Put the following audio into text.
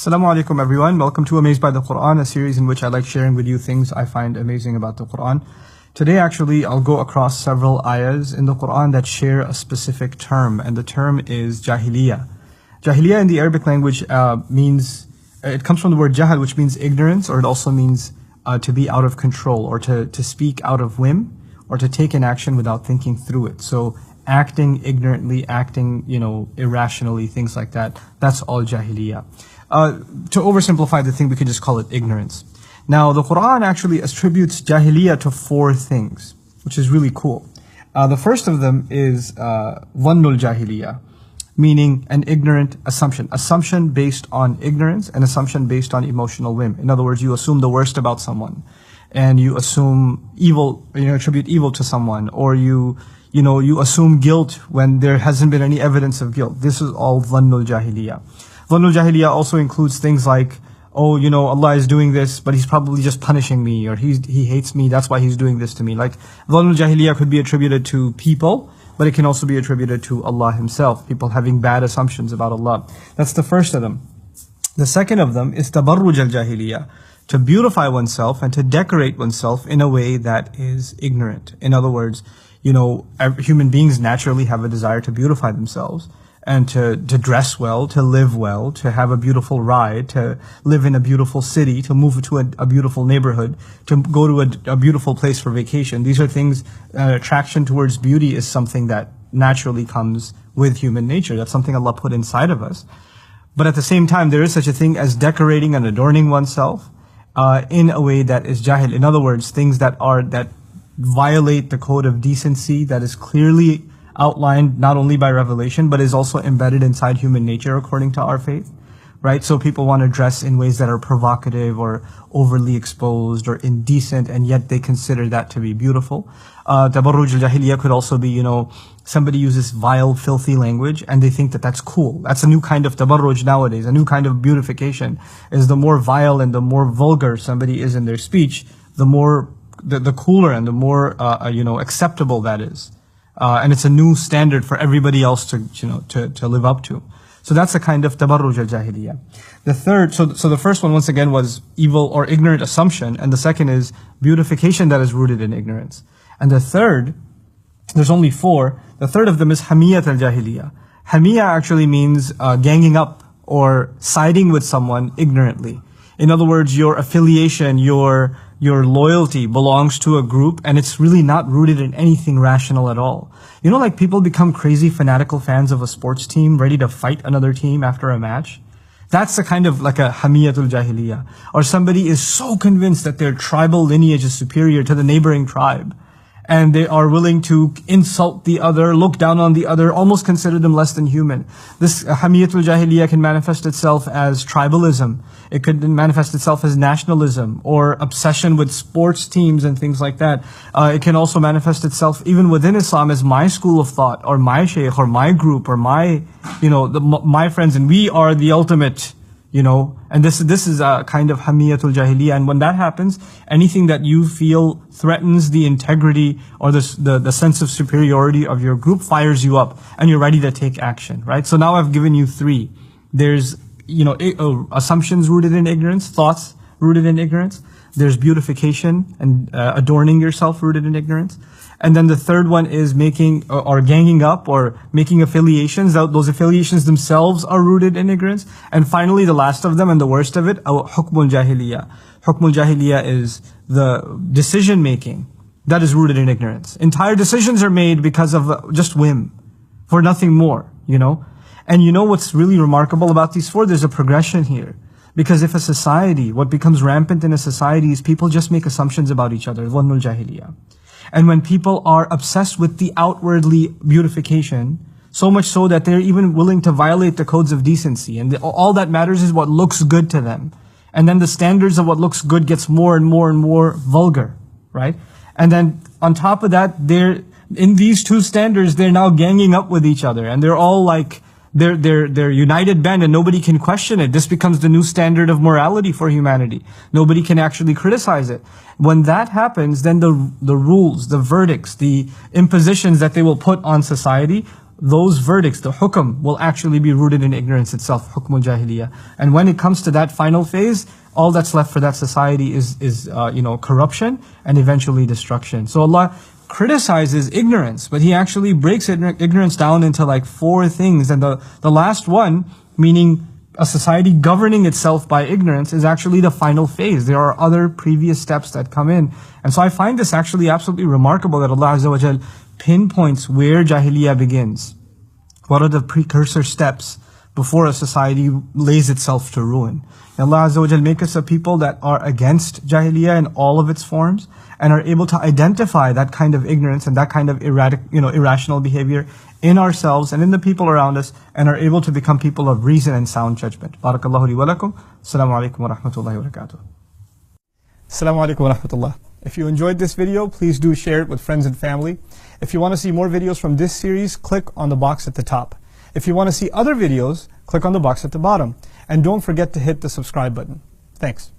Assalamu alaikum everyone. Welcome to Amazed by the Quran, a series in which I like sharing with you things I find amazing about the Quran. Today actually I'll go across several ayahs in the Quran that share a specific term, and the term is jahiliyyah. Jahiliyyah in the Arabic language it comes from the word jahal, which means ignorance, or it also means to be out of control, or to speak out of whim, or to take an action without thinking through it. So acting ignorantly, acting, irrationally, things like that, that's all jahiliyyah. To oversimplify the thing, we could just call it ignorance. Now, the Quran actually attributes jahiliyyah to four things, which is really cool. The first of them is dhannul jahiliyyah, meaning an ignorant assumption. Assumption based on ignorance, and assumption based on emotional whim. In other words, you assume the worst about someone, and you assume evil, attribute evil to someone, or you assume guilt when there hasn't been any evidence of guilt. This is all dhannul jahiliyyah. Dhannul jahiliyyah also includes things like, Allah is doing this, but He's probably just punishing me, or He hates me, that's why He's doing this to me. Like, dhannul jahiliyyah could be attributed to people, but it can also be attributed to Allah Himself, people having bad assumptions about Allah. That's the first of them. The second of them is tabarruj al-jahiliyyah, to beautify oneself and to decorate oneself in a way that is ignorant. In other words, human beings naturally have a desire to beautify themselves, and to dress well, to live well, to have a beautiful ride, to live in a beautiful city, to move to a beautiful neighborhood, to go to a beautiful place for vacation. These are things, attraction towards beauty is something that naturally comes with human nature. That's something Allah put inside of us. But at the same time, there is such a thing as decorating and adorning oneself in a way that is jahil. In other words, things that violate the code of decency that is clearly outlined not only by revelation, but is also embedded inside human nature according to our faith, right? So people want to dress in ways that are provocative or overly exposed or indecent, and yet they consider that to be beautiful. Tabarruj al-jahiliyyah could also be, somebody uses vile, filthy language and they think that that's cool. That's a new kind of tabarruj nowadays. A new kind of beautification is the more vile and the more vulgar somebody is in their speech, the cooler and the more, acceptable that is. And it's a new standard for everybody else to live up to. So that's a kind of tabarruj al-jahiliyyah. The third, so the first one once again was evil or ignorant assumption, and the second is beautification that is rooted in ignorance. And the third, there's only four. The third of them is hamiyat al-jahiliyyah. Hamiyya actually means ganging up or siding with someone ignorantly. In other words, your affiliation, your loyalty belongs to a group, and it's really not rooted in anything rational at all. Like people become crazy fanatical fans of a sports team, ready to fight another team after a match. That's a kind of like a hamiyatul jahiliyyah. Or somebody is so convinced that their tribal lineage is superior to the neighboring tribe, and they are willing to insult the other, look down on the other, almost consider them less than human. This hamiyatul jahiliyyah can manifest itself as tribalism. It could manifest itself as nationalism or obsession with sports teams and things like that. It can also manifest itself even within Islam as my school of thought, or my shaykh, or my group, or my friends, and we are the ultimate. And this is a kind of hamiyatul jahiliyyah. And when that happens, anything that you feel threatens the integrity or the sense of superiority of your group fires you up, and you're ready to take action, right? So now I've given you three. There's, assumptions rooted in ignorance, thoughts rooted in ignorance. There's beautification and adorning yourself rooted in ignorance. And then the third one is making or ganging up or making affiliations. Those affiliations themselves are rooted in ignorance. And finally, the last of them and the worst of it, hukmul jahiliyyah. Hukmul jahiliyyah is the decision making that is rooted in ignorance. Entire decisions are made because of just whim, for nothing more, And what's really remarkable about these four? There's a progression here. Because if a society, what becomes rampant in a society is people just make assumptions about each other, dhannul jahiliyyah. And when people are obsessed with the outwardly beautification, so much so that they're even willing to violate the codes of decency, and all that matters is what looks good to them. And then the standards of what looks good gets more and more and more vulgar, right? And then on top of that, in these two standards, they're now ganging up with each other, and they're all like, they're united band, and nobody can question it. This becomes the new standard of morality for humanity. Nobody can actually criticize it. When that happens, then the rules, the verdicts, the impositions that they will put on society those verdicts, the hukm, will actually be rooted in ignorance itself, hukmul jahiliyyah. And when it comes to that final phase, all that's left for that society is corruption and eventually destruction. So Allah criticizes ignorance, but He actually breaks ignorance down into like 4 things. And the last one, meaning a society governing itself by ignorance, is actually the final phase. There are other previous steps that come in. And so I find this actually absolutely remarkable that Allah Azza wa Jal pinpoints where Jahiliyyah begins. What are the precursor steps before a society lays itself to ruin? And Allah Azza wa Jal make us a people that are against Jahiliyyah in all of its forms and are able to identify that kind of ignorance and that kind of irrational behavior in ourselves and in the people around us, and are able to become people of reason and sound judgment. Barakallahu li wa lakum. Assalamu alaikum wa rahmatullahi wa barakatuh. Assalamu alaikum wa rahmatullah. If you enjoyed this video, please do share it with friends and family. If you want to see more videos from this series, click on the box at the top. If you want to see other videos, click on the box at the bottom. And don't forget to hit the subscribe button. Thanks.